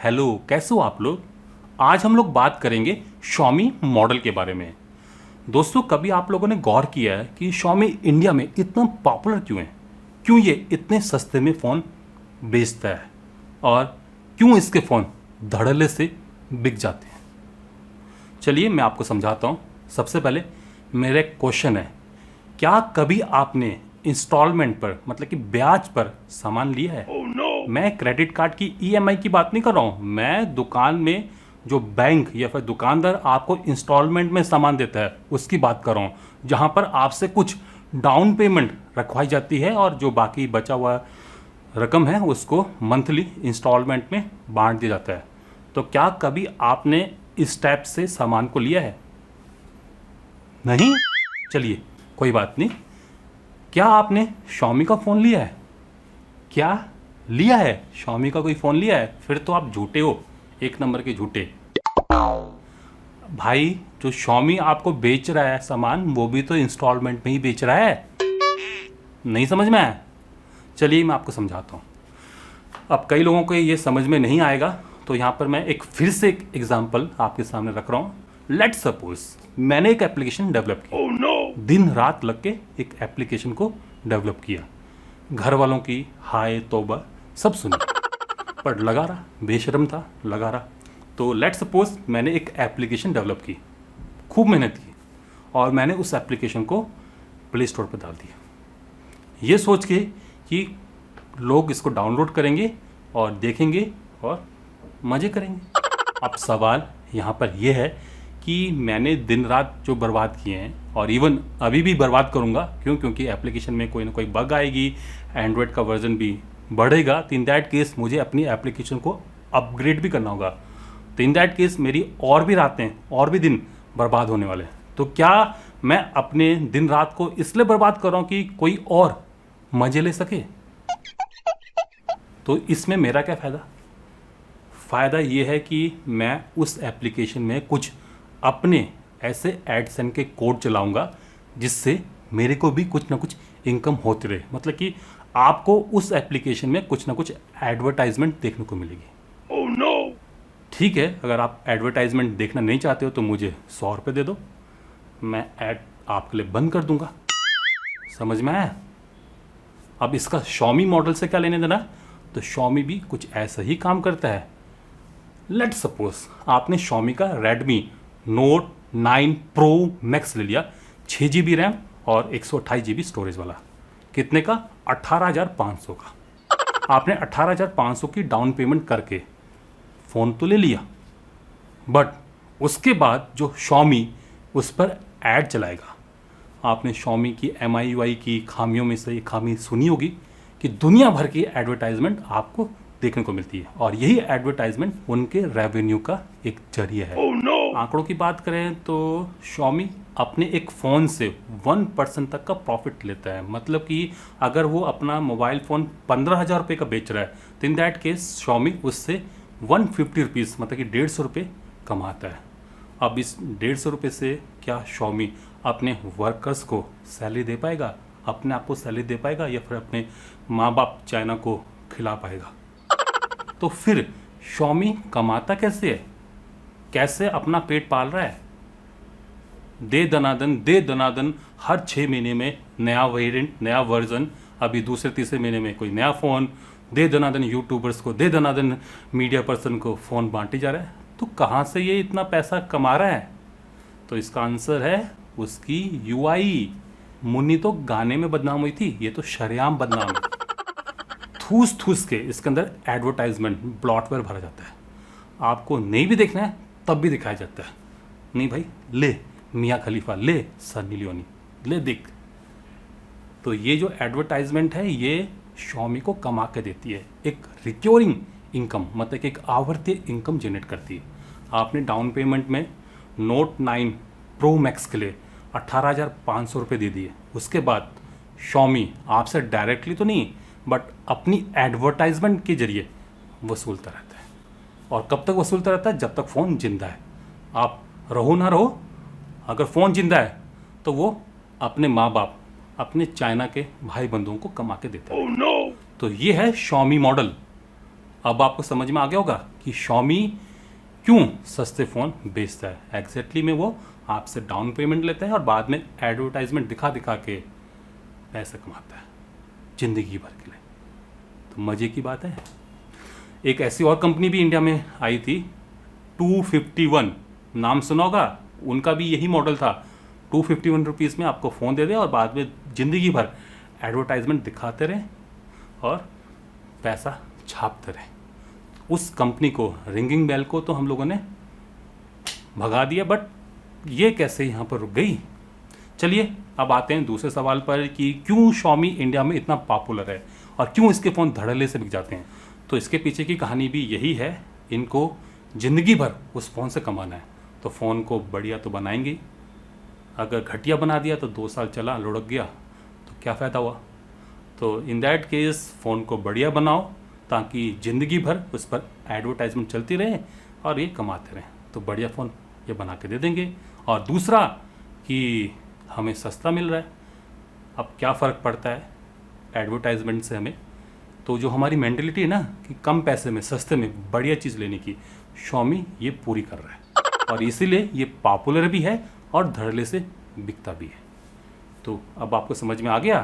Hello, कैसे हो आप लोग। आज हम लोग बात करेंगे Xiaomi मॉडल के बारे में। दोस्तों, कभी आप लोगों ने गौर किया है कि Xiaomi इंडिया में इतना पॉपुलर क्यों है? क्यों ये इतने सस्ते में फ़ोन बेचता है और क्यों इसके फ़ोन धड़ल्ले से बिक जाते हैं? चलिए मैं आपको समझाता हूँ। सबसे पहले मेरा एक क्वेश्चन है, क्या कभी आपने इंस्टॉलमेंट पर मतलब कि ब्याज पर सामान लिया है? मैं क्रेडिट कार्ड की ईएमआई की बात नहीं कर रहा हूँ, मैं दुकान में जो बैंक या फिर दुकानदार आपको इंस्टॉलमेंट में सामान देता है उसकी बात कर रहा हूँ, जहाँ पर आपसे कुछ डाउन पेमेंट रखवाई जाती है और जो बाकी बचा हुआ रकम है उसको मंथली इंस्टॉलमेंट में बांट दिया जाता है। तो क्या कभी आपने इस टाइप से सामान को लिया है? नहीं? चलिए कोई बात नहीं। क्या आपने Xiaomi का फ़ोन लिया है? क्या लिया है? Xiaomi का कोई फ़ोन लिया है? फिर तो आप झूठे हो, एक नंबर के झूठे। भाई, जो Xiaomi आपको बेच रहा है सामान वो भी तो इंस्टॉलमेंट में ही बेच रहा है। नहीं समझ में आया? चलिए मैं आपको समझाता हूँ। अब कई लोगों को ये समझ में नहीं आएगा, तो यहाँ पर मैं फिर से एक एग्जांपल आपके सामने रख रहा हूँ। लेट्स सपोज मैंने एक एप्लीकेशन डेवलप की। दिन रात लग के एक एप्लीकेशन को डेवलप किया। घर वालों की हाय तौबा सब सुनी, पर लगा रहा, बेशर्म था, लगा रहा। तो लेट्स सपोज मैंने एक एप्लीकेशन डेवलप की, खूब मेहनत की, और मैंने उस एप्लीकेशन को प्ले स्टोर पर डाल दिया, ये सोच के कि लोग इसको डाउनलोड करेंगे और देखेंगे और मज़े करेंगे। अब सवाल यहाँ पर यह है कि मैंने दिन रात जो बर्बाद किए हैं और इवन अभी भी बर्बाद करूँगा, क्योंकि एप्लीकेशन में कोई ना कोई बग आएगी, एंड्रॉयड का वर्जन भी बढ़ेगा, तो इन दैट केस मुझे अपनी एप्लीकेशन को अपग्रेड भी करना होगा। तो इन दैट केस मेरी और भी रातें और भी दिन बर्बाद होने वाले हैं। तो क्या मैं अपने दिन रात को इसलिए बर्बाद कर रहा हूँ कि कोई और मज़े ले सके? तो इसमें मेरा क्या फ़ायदा? फ़ायदा ये है कि मैं उस एप्लीकेशन में कुछ अपने ऐसे एडसेंस के कोड चलाऊंगा जिससे मेरे को भी कुछ ना कुछ इनकम होती रहे। मतलब कि आपको उस एप्लीकेशन में कुछ ना कुछ एडवर्टाइजमेंट देखने को मिलेगी। Oh no! ठीक है, अगर आप एडवर्टाइजमेंट देखना नहीं चाहते हो तो मुझे 100 रुपये दे दो, मैं ऐड आपके लिए बंद कर दूंगा। समझ में आया? अब इसका Xiaomi मॉडल से क्या लेने देना? तो Xiaomi भी कुछ ऐसा ही काम करता है। लेट्स सपोज आपने Xiaomi का Redmi Note 9 Pro Max ले लिया, 6 GB रैम और 128 GB स्टोरेज वाला। कितने का? 18,500 का। आपने 18,500 की डाउन पेमेंट करके फ़ोन तो ले लिया, बट उसके बाद जो Xiaomi उस पर ऐड चलाएगा, आपने Xiaomi की MIUI की खामियों में से एक खामी सुनी होगी कि दुनिया भर की एडवर्टाइजमेंट आपको देखने को मिलती है और यही एडवर्टाइजमेंट उनके रेवेन्यू का एक जरिया है। oh, no! आंकड़ों की बात करें तो Xiaomi अपने एक फ़ोन से 1% तक का प्रॉफिट लेता है। मतलब कि अगर वो अपना मोबाइल फ़ोन 15,000 रुपये का बेच रहा है तो इन दैट केस Xiaomi उससे 150 रुपीज़ मतलब कि 150 रुपये कमाता है। अब इस 150 रुपये से क्या Xiaomi अपने वर्कर्स को सैलरी दे पाएगा, अपने आप को सैलरी दे पाएगा, या फिर अपने माँ बाप चाइना को खिला पाएगा? तो फिर Xiaomi कमाता कैसे है? कैसे अपना पेट पाल रहा है? दे दनादन हर 6 महीने में नया वेरिएंट, नया वर्जन, अभी दूसरे तीसरे महीने में कोई नया फ़ोन, दे दनादन यूट्यूबर्स को, दे दनादन मीडिया पर्सन को फ़ोन बांटी जा रहा है। तो कहाँ से ये इतना पैसा कमा रहा है? तो इसका आंसर है उसकी UI। मुन्नी तो गाने में बदनाम हुई थी, ये तो शरेआम बदनाम है। ठूस ठूस के इसके अंदर एडवर्टाइजमेंट ब्लॉटवेयर भरा जाता है। आपको नहीं भी देखना है तब भी दिखाया जाता है। नहीं भाई, ले मियाँ खलीफा, ले सन्नी लियोनी, ले देख। तो ये जो एडवर्टाइजमेंट है ये Xiaomi को कमा के देती है, एक रिक्योरिंग इनकम, मतलब कि एक आवर्ती इनकम जनरेट करती है। आपने डाउन पेमेंट में Note 9 Pro Max के लिए 18,500 रुपये दे दिए, उसके बाद Xiaomi आपसे डायरेक्टली तो नहीं बट अपनी एडवर्टाइजमेंट के जरिए वसूलता रहता है। और कब तक वसूलता रहता है? जब तक फ़ोन जिंदा है। आप रहो ना रहो, अगर फ़ोन जिंदा है तो वो अपने माँ बाप, अपने चाइना के भाई बंधुओं को कमा के देता है। oh, no! तो ये है Xiaomi मॉडल। अब आपको समझ में आ गया होगा कि Xiaomi क्यों सस्ते फ़ोन बेचता है। एग्जैक्टली में वो आपसे डाउन पेमेंट लेता है और बाद में एडवर्टाइजमेंट दिखा दिखा के पैसा कमाता है ज़िंदगी भर के लिए। तो मज़े की बात है। एक ऐसी और कंपनी भी इंडिया में आई थी 251, नाम सुना होगा, उनका भी यही मॉडल था। 251 रुपीज़ में आपको फ़ोन दे दे और बाद में ज़िंदगी भर एडवर्टाइजमेंट दिखाते रहे और पैसा छापते रहे। उस कंपनी को, रिंगिंग बेल को तो हम लोगों ने भगा दिया, बट ये कैसे यहाँ पर रुक गई। चलिए अब आते हैं दूसरे सवाल पर कि क्यों Xiaomi इंडिया में इतना पॉपुलर है और क्यों इसके फ़ोन धड़ल्ले से बिक जाते हैं। तो इसके पीछे की कहानी भी यही है, इनको ज़िंदगी भर उस फ़ोन से कमाना है। तो फ़ोन को बढ़िया तो बनाएंगे ही, अगर घटिया बना दिया तो 2 साल चला लुढ़क गया तो क्या फ़ायदा हुआ। तो इन दैट केस फ़ोन को बढ़िया बनाओ ताकि ज़िंदगी भर उस पर एडवर्टाइजमेंट चलती रहे और ये कमाते रहें। तो बढ़िया फ़ोन ये बना के दे देंगे। और दूसरा कि हमें सस्ता मिल रहा है। अब क्या फ़र्क पड़ता है एडवर्टाइजमेंट से हमें। तो जो हमारी मेंटेलिटी है ना कि कम पैसे में सस्ते में बढ़िया चीज़ लेने की, Xiaomi ये पूरी कर रहा है और इसीलिए ये पॉपुलर भी है और धड़ल्ले से बिकता भी है। तो अब आपको समझ में आ गया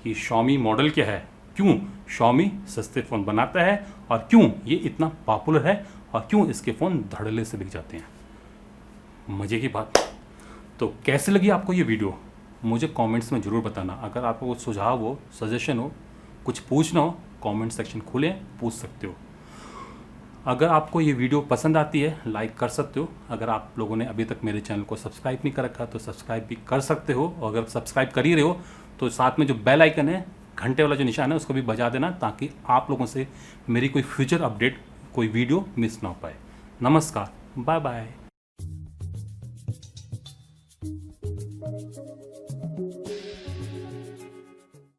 कि Xiaomi मॉडल क्या है, क्यों Xiaomi सस्ते फ़ोन बनाता है और क्यों ये इतना पॉपुलर है और क्यों इसके फ़ोन धड़ल्ले से बिक जाते हैं। मज़े की बात। तो कैसे लगी आपको ये वीडियो मुझे कमेंट्स में ज़रूर बताना। अगर आपको कुछ सुझाव हो, सजेशन हो, कुछ पूछना हो, कमेंट सेक्शन खुले, पूछ सकते हो। अगर आपको ये वीडियो पसंद आती है लाइक कर सकते हो। अगर आप लोगों ने अभी तक मेरे चैनल को सब्सक्राइब नहीं कर रखा तो सब्सक्राइब भी कर सकते हो। और अगर सब्सक्राइब कर ही रहे हो तो साथ में जो बेल आइकन है, घंटे वाला जो निशान है, उसको भी बजा देना ताकि आप लोगों से मेरी कोई फ्यूचर अपडेट, कोई वीडियो मिस ना हो पाए। नमस्कार, बाय बाय।